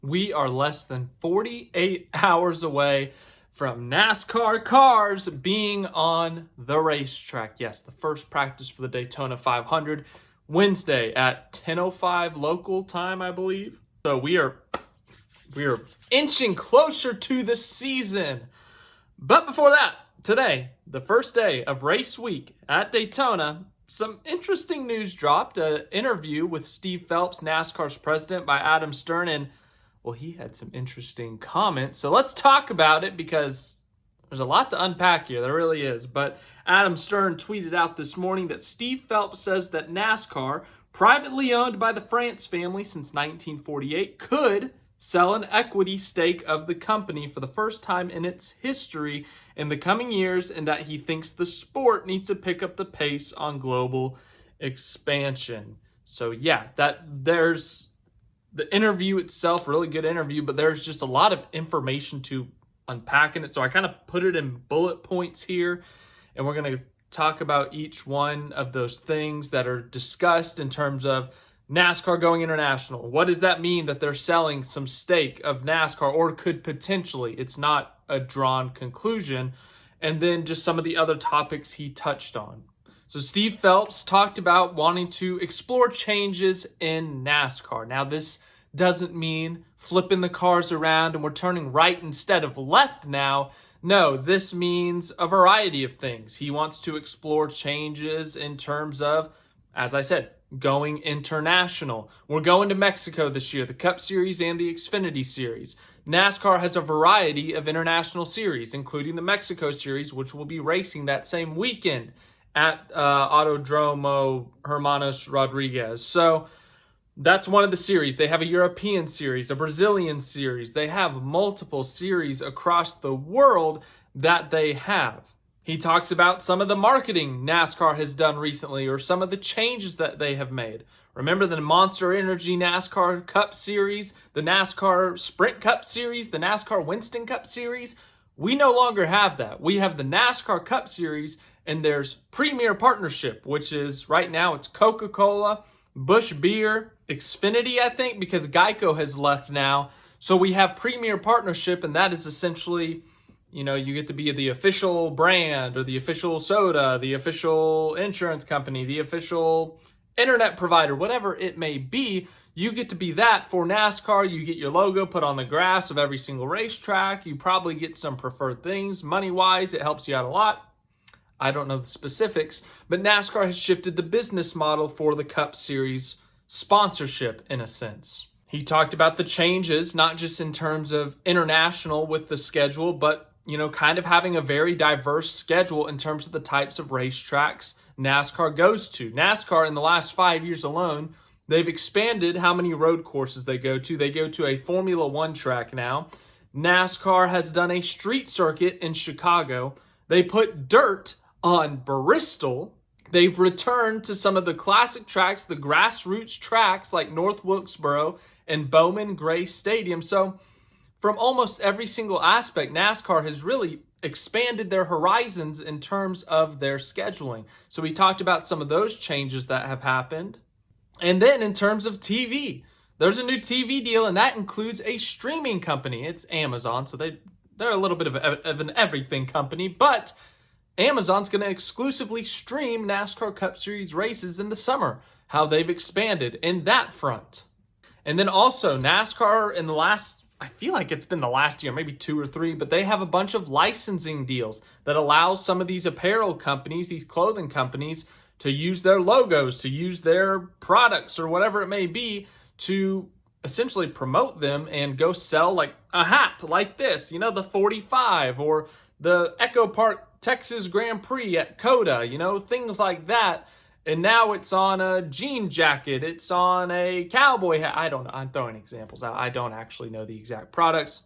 We are less than 48 hours away from NASCAR cars being on the racetrack. Yes, the first practice for the Daytona 500, Wednesday at 10:05 local time, I believe. So we are inching closer to the season. But before that, today, the first day of race week at Daytona, some interesting news dropped. An interview with Steve Phelps, NASCAR's president, by Adam Stern, and well, he had some interesting comments. So let's talk about it because there's a lot to unpack here. There really is. But Adam Stern tweeted out this morning that Steve Phelps says that NASCAR, privately owned by the France family since 1948, could sell an equity stake of the company for the first time in its history in the coming years, and that he thinks the sport needs to pick up the pace on global expansion. So yeah, there's the interview itself, really good interview, but there's just a lot of information to unpack in it. So I kind of put it in bullet points here, and we're going to talk about each one of those things that are discussed in terms of NASCAR going international. What does that mean that they're selling some stake of NASCAR, or could potentially? It's not a drawn conclusion. And then just some of the other topics he touched on. So Steve Phelps talked about wanting to explore changes in NASCAR. Now, this doesn't mean flipping the cars around and we're turning right instead of left now. No, this means a variety of things. He wants to explore changes in terms of, as I said, going international. We're going to Mexico this year, the Cup Series and the Xfinity Series. NASCAR has a variety of international series, including the Mexico Series, which will be racing that same weekend at Autodromo Hermanos Rodriguez. So that's one of the series. They have a European series, a Brazilian series. They have multiple series across the world that they have. He talks about some of the marketing NASCAR has done recently, or some of the changes that they have made. Remember the Monster Energy NASCAR Cup Series, the NASCAR Sprint Cup Series, the NASCAR Winston Cup Series? We no longer have that. We have the NASCAR Cup Series, and there's Premier Partnership, which is right now it's Coca-Cola, Busch Beer, Xfinity, I think, because Geico has left now. So we have Premier Partnership, and that is essentially, you know, you get to be the official brand or the official soda, the official insurance company, the official internet provider, whatever it may be. You get to be that for NASCAR. You get your logo put on the grass of every single racetrack. You probably get some preferred things. Money-wise, it helps you out a lot. I don't know the specifics, but NASCAR has shifted the business model for the Cup Series sponsorship in a sense. He talked about the changes, not just in terms of international with the schedule, but, you know, kind of having a very diverse schedule in terms of the types of racetracks NASCAR goes to. NASCAR in the last 5 years alone, they've expanded how many road courses they go to. They go to a Formula One track now. NASCAR has done a street circuit in Chicago. They put dirt on Bristol. They've returned to some of the classic tracks, the grassroots tracks like North Wilkesboro and Bowman Gray Stadium. So from almost every single aspect, NASCAR has really expanded their horizons in terms of their scheduling. So we talked about some of those changes that have happened. And then in terms of TV, there's a new TV deal, and that includes a streaming company. It's Amazon, so they're a little bit of an everything company, but Amazon's going to exclusively stream NASCAR Cup Series races in the summer, how they've expanded in that front. And then also NASCAR in the last, I feel like it's been the last year, maybe 2 or 3, but they have a bunch of licensing deals that allow some of these apparel companies, these clothing companies, to use their logos, to use their products or whatever it may be to essentially promote them and go sell like a hat like this, you know, the 45 or the Echo Park Texas Grand Prix at COTA, you know, things like that. And now it's on a jean jacket. It's on a cowboy hat. I don't know. I'm throwing examples out. I don't actually know the exact products.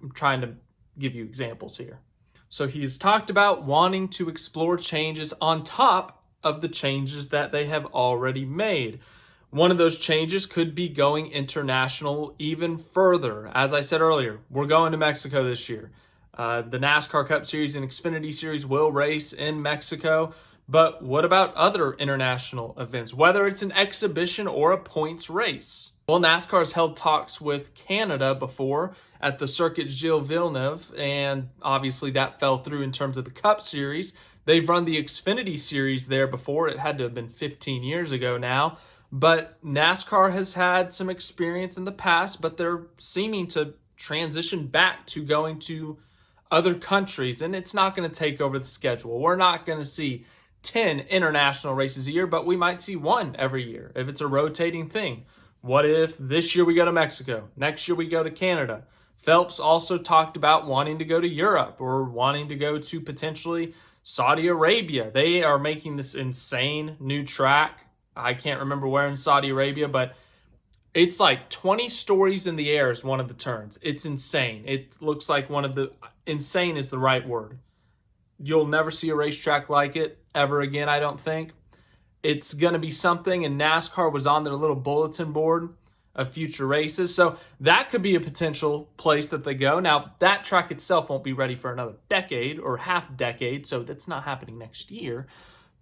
I'm trying to give you examples here. So he's talked about wanting to explore changes on top of the changes that they have already made. One of those changes could be going international even further. As I said earlier, we're going to Mexico this year. The NASCAR Cup Series and Xfinity Series will race in Mexico, But what about other international events, whether it's an exhibition or a points race? Well, NASCAR has held talks with Canada before at the Circuit Gilles Villeneuve, and obviously that fell through in terms of the Cup Series. They've run the Xfinity Series there before. It had to have been 15 years ago now. But NASCAR has had some experience in the past, but they're seeming to transition back to going to other countries, and it's not going to take over the schedule. We're not going to see 10 international races a year, but we might see one every year if it's a rotating thing. What if this year we go to Mexico, next year we go to Canada? Phelps also talked about wanting to go to Europe or wanting to go to potentially Saudi Arabia. They are making this insane new track. I can't remember where in Saudi Arabia, but it's like 20 stories in the air is one of the turns. It's insane. It looks like insane is the right word. You'll never see a racetrack like it ever again, I don't think. It's going to be something, and NASCAR was on their little bulletin board of future races. So that could be a potential place that they go. Now, that track itself won't be ready for another decade or half decade, so that's not happening next year.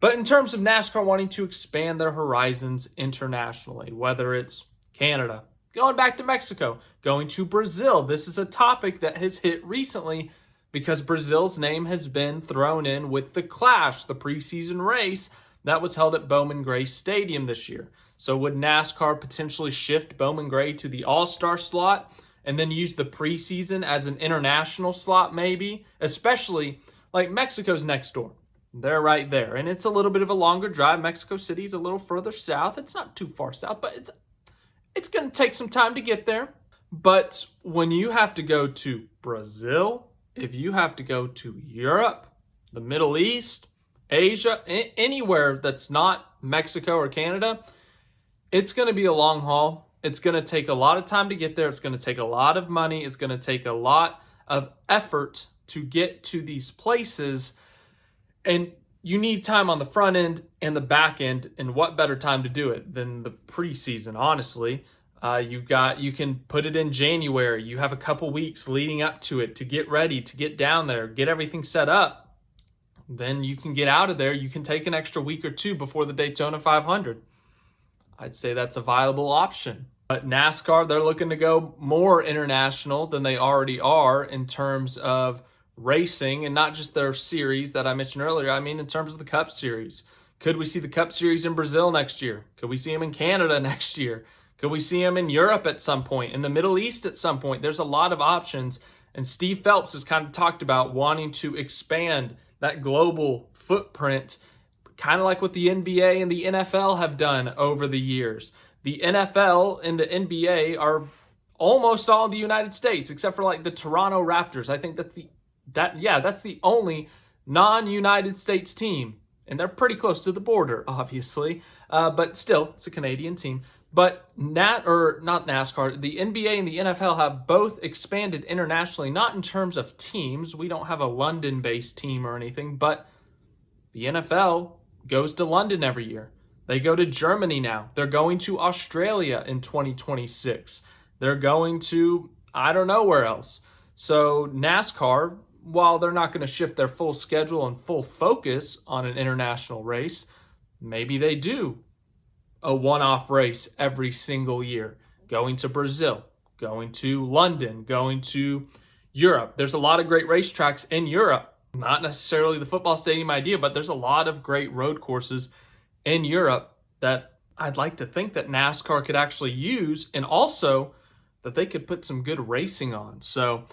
But in terms of NASCAR wanting to expand their horizons internationally, whether it's Canada, going back to Mexico, going to Brazil. This is a topic that has hit recently because Brazil's name has been thrown in with the Clash, the preseason race that was held at Bowman Gray Stadium this year. So would NASCAR potentially shift Bowman Gray to the All-Star slot and then use the preseason as an international slot maybe? Especially like Mexico's next door. They're right there. And it's a little bit of a longer drive. Mexico City's a little further south. It's not too far south, but it's going to take some time to get there. But when you have to go to Brazil, if you have to go to Europe, the Middle East, Asia, anywhere that's not Mexico or Canada, it's going to be a long haul. It's going to take a lot of time to get there. It's going to take a lot of money. It's going to take a lot of effort to get to these places. And you need time on the front end and the back end. And what better time to do it than the preseason, honestly. You can put it in January. You have a couple weeks leading up to it to get ready, to get down there, get everything set up. Then you can get out of there. You can take an extra week or two before the Daytona 500. I'd say that's a viable option. But NASCAR, they're looking to go more international than they already are in terms of racing, and not just their series that I mentioned earlier. I mean, in terms of the Cup Series. Could we see the Cup Series in Brazil next year? Could we see them in Canada next year? Could we see them in Europe at some point? In the Middle East at some point? There's a lot of options. And Steve Phelps has kind of talked about wanting to expand that global footprint, kind of like what the NBA and the NFL have done over the years. The NFL and the NBA are almost all in the United States, except for like the Toronto Raptors. I think that's the only non-United States team. And they're pretty close to the border, obviously. But still, it's a Canadian team. But not NASCAR, the NBA and the NFL have both expanded internationally, not in terms of teams. We don't have a London-based team or anything, but the NFL goes to London every year. They go to Germany now. They're going to Australia in 2026. They're going to, I don't know where else. So NASCAR, while they're not going to shift their full schedule and full focus on an international race, maybe they do a one-off race every single year, going to Brazil, going to London, going to Europe. There's a lot of great racetracks in Europe. Not necessarily the football stadium idea, but there's a lot of great road courses in Europe that I'd like to think that NASCAR could actually use, and also that they could put some good racing on. So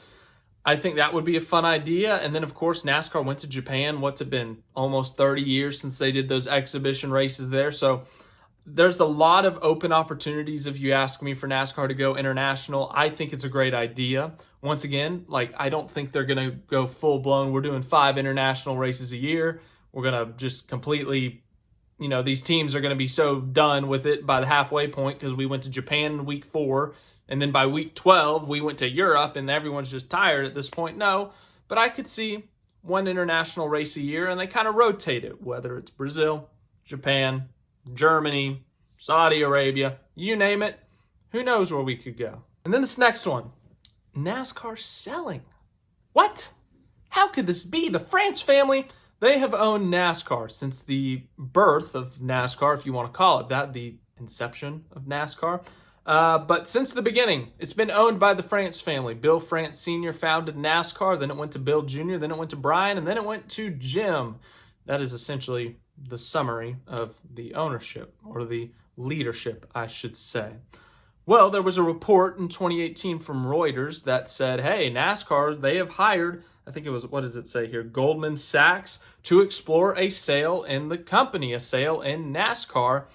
I think that would be a fun idea. And then, of course, NASCAR went to Japan. What's it been? Almost 30 years since they did those exhibition races there. So there's a lot of open opportunities, if you ask me, for NASCAR to go international. I think it's a great idea. Once again, I don't think they're going to go full-blown. We're doing 5 international races a year. We're going to just completely, these teams are going to be so done with it by the halfway point because we went to Japan in week 4. And then by week 12, we went to Europe and everyone's just tired at this point. No, but I could see one international race a year and they kind of rotate it, whether it's Brazil, Japan, Germany, Saudi Arabia, you name it. Who knows where we could go? And then this next one, NASCAR selling. What? How could this be? The France family, They have owned NASCAR since the birth of NASCAR, if you want to call it that, the inception of NASCAR. But since the beginning, it's been owned by the France family. Bill France Sr. founded NASCAR, then it went to Bill Jr., then it went to Brian, and then it went to Jim. That is essentially the summary of the ownership, or the leadership, I should say. Well, there was a report in 2018 from Reuters that said, hey, NASCAR, they have hired, I think it was, what does it say here, Goldman Sachs, to explore a sale in the company, a sale in NASCAR.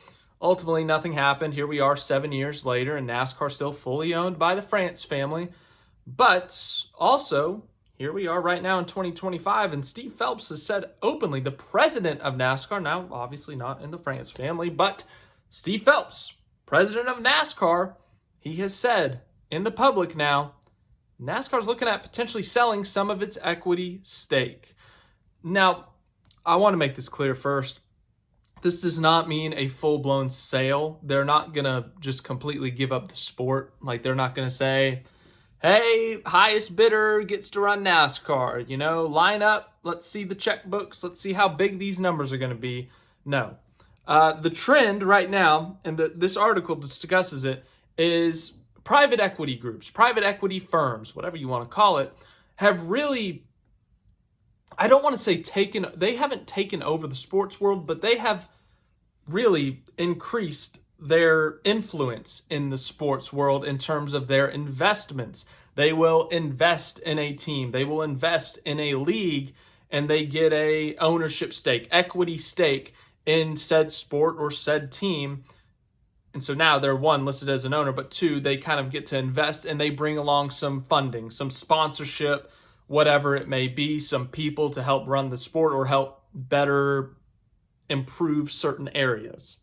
Ultimately, nothing happened. Here we are 7 years later, and NASCAR still fully owned by the France family. But also, here we are right now in 2025, and Steve Phelps has said openly, the president of NASCAR, now obviously not in the France family, but Steve Phelps, president of NASCAR, he has said in the public now, NASCAR is looking at potentially selling some of its equity stake. Now, I want to make this clear first. This does not mean a full-blown sale. They're not going to just completely give up the sport. Like, they're not going to say, hey, highest bidder gets to run NASCAR. You know, line up. Let's see the checkbooks. Let's see how big these numbers are going to be. No. The trend right now, and this article discusses it, is private equity groups, private equity firms, whatever you want to call it, have really, I don't want to say they haven't taken over the sports world, but they have really increased their influence in the sports world in terms of their investments. They will invest in a team, they will invest in a league, and they get a ownership stake, equity stake in said sport or said team. And so now they're, one, listed as an owner, but two, they kind of get to invest, and they bring along some funding, some sponsorship, whatever it may be, some people to help run the sport or help better improve certain areas.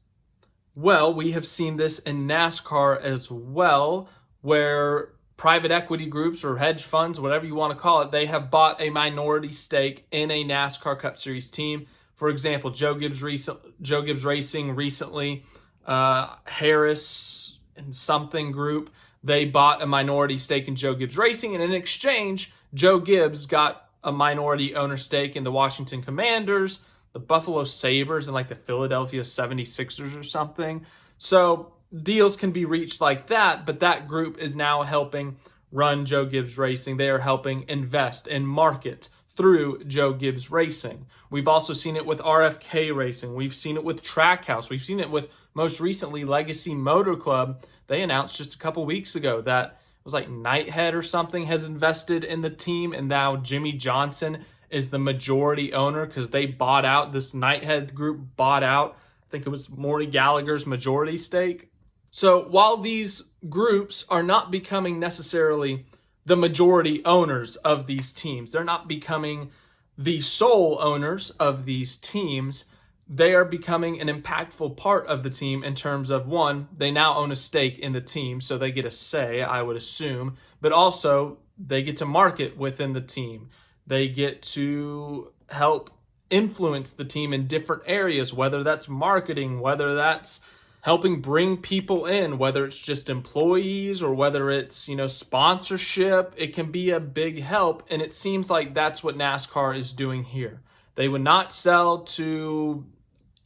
Well, we have seen this in NASCAR as well, where private equity groups or hedge funds, whatever you want to call it, they have bought a minority stake in a NASCAR Cup Series team. For example, Joe Gibbs Racing recently, Harris and something group, they bought a minority stake in Joe Gibbs Racing, and in exchange, Joe Gibbs got a minority owner stake in the Washington Commanders, the Buffalo Sabres, and like the Philadelphia 76ers or something. So deals can be reached like that, but that group is now helping run Joe Gibbs Racing. They are helping invest and market through Joe Gibbs Racing. We've also seen it with RFK Racing. We've seen it with Trackhouse. We've seen it with, most recently, Legacy Motor Club. They announced just a couple weeks ago that it was like Nighthead or something has invested in the team, and now Jimmy Johnson is the majority owner because they bought out, this Nighthead group bought out, I think it was Maury Gallagher's majority stake. So while these groups are not becoming necessarily the majority owners of these teams, they're not becoming the sole owners of these teams, they are becoming an impactful part of the team in terms of, one, they now own a stake in the team, so they get a say, I would assume, but also they get to market within the team. They get to help influence the team in different areas, whether that's marketing, whether that's helping bring people in, whether it's just employees or whether it's, sponsorship. It can be a big help, and it seems like that's what NASCAR is doing here. They would not sell to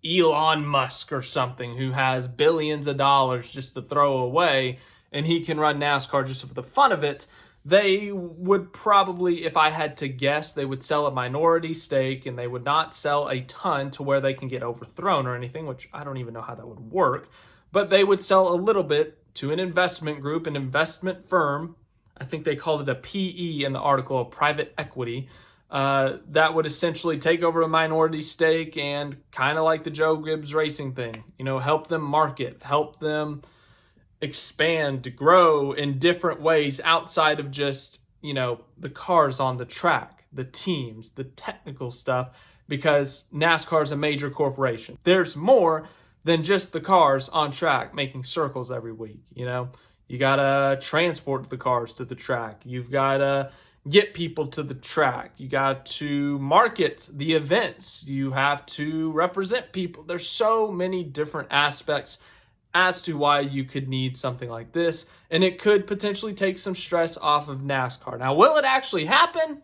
Elon Musk or something who has billions of dollars just to throw away, and he can run NASCAR just for the fun of it. They would probably, if I had to guess, they would sell a minority stake, and they would not sell a ton to where they can get overthrown or anything, which I don't even know how that would work. But they would sell a little bit to an investment group, an investment firm. I think they called it a PE in the article, a private equity, that would essentially take over a minority stake and kind of like the Joe Gibbs Racing thing, help them market, help them expand, grow in different ways outside of just, the cars on the track, the teams, the technical stuff, because NASCAR is a major corporation. There's more than just the cars on track making circles every week. You gotta transport the cars to the track. You've gotta get people to the track. You got to market the events. You have to represent people. There's so many different aspects as to why you could need something like this, and it could potentially take some stress off of NASCAR. Now, will it actually happen?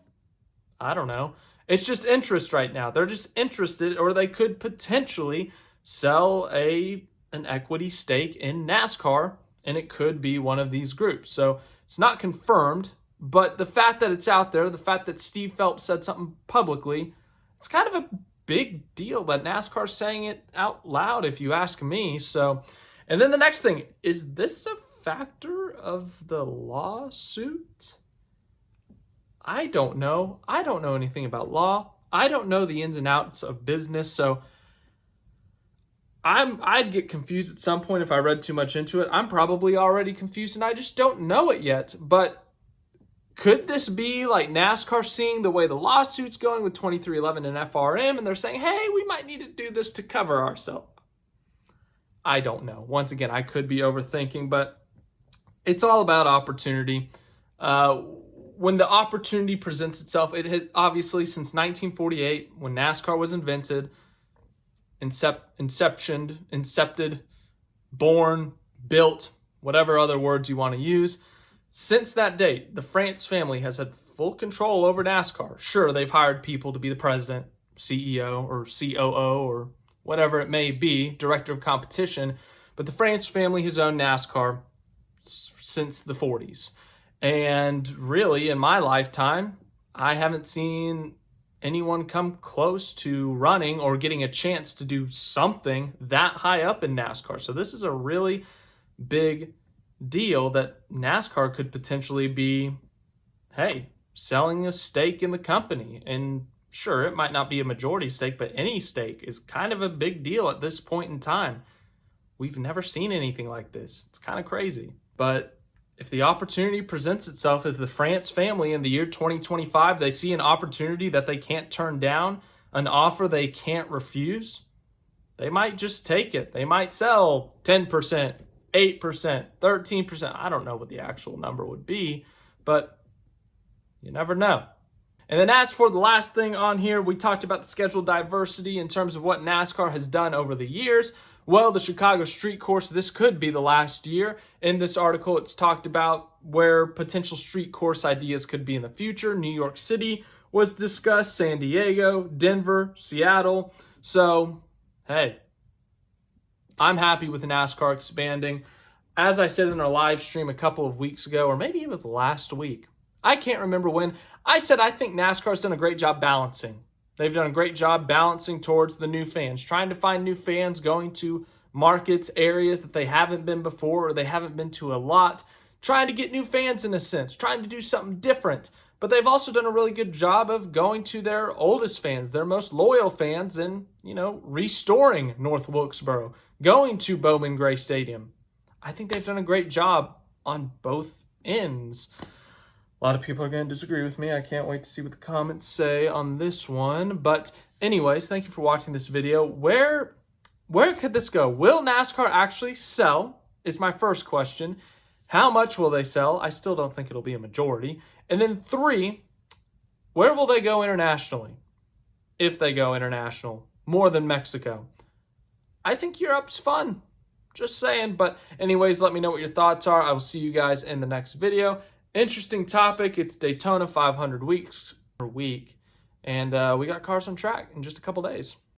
I don't know. It's just interest right now. They're just interested, or they could potentially sell an equity stake in NASCAR, and it could be one of these groups. So it's not confirmed, but the fact that it's out there, the fact that Steve Phelps said something publicly, it's kind of a big deal that NASCAR's saying it out loud, if you ask me. So, and then the next thing, is this a factor of the lawsuit? I don't know. I don't know anything about law. I don't know the ins and outs of business. So I'd get confused at some point if I read too much into it. I'm probably already confused and I just don't know it yet. But could this be like NASCAR seeing the way the lawsuit's going with 2311 and FRM, and they're saying, hey, we might need to do this to cover ourselves? I don't know. Once again, I could be overthinking, but it's all about opportunity. When the opportunity presents itself, it has obviously since 1948, when NASCAR was invented, incepted, born, built, whatever other words you want to use. Since that date, the France family has had full control over NASCAR. Sure, they've hired people to be the president, CEO, or COO, or whatever it may be, director of competition, but the France family has owned NASCAR since the 40s. And really, in my lifetime, I haven't seen anyone come close to running or getting a chance to do something that high up in NASCAR. So this is a really big deal that NASCAR could potentially be, hey, selling a stake in the company. And sure, it might not be a majority stake, but any stake is kind of a big deal at this point in time. We've never seen anything like this. It's kind of crazy. But if the opportunity presents itself as the France family in the year 2025, they see an opportunity that they can't turn down, an offer they can't refuse, they might just take it. They might sell 10%, 8%, 13%. I don't know what the actual number would be, but you never know. And then as for the last thing on here, we talked about the schedule diversity in terms of what NASCAR has done over the years. Well, the Chicago street course, this could be the last year. In this article, it's talked about where potential street course ideas could be in the future. New York City was discussed, San Diego, Denver, Seattle. So, hey, I'm happy with NASCAR expanding. As I said in our live stream a couple of weeks ago, or maybe it was last week, I can't remember when, I said I think NASCAR's done a great job balancing. They've done a great job balancing towards the new fans, trying to find new fans, going to markets, areas that they haven't been before or they haven't been to a lot, trying to get new fans in a sense, trying to do something different. But they've also done a really good job of going to their oldest fans, their most loyal fans, and, restoring North Wilkesboro, going to Bowman Gray Stadium. I think they've done a great job on both ends. A lot of people are going to disagree with me. I can't wait to see what the comments say on this one. But anyways, thank you for watching this video. Where could this go? Will NASCAR actually sell? Is my first question. How much will they sell? I still don't think it'll be a majority. And then 3, where will they go internationally? If they go international, more than Mexico. I think Europe's fun. Just saying. But anyways, let me know what your thoughts are. I will see you guys in the next video. Interesting topic. It's Daytona 500 week, and we got cars on track in just a couple days.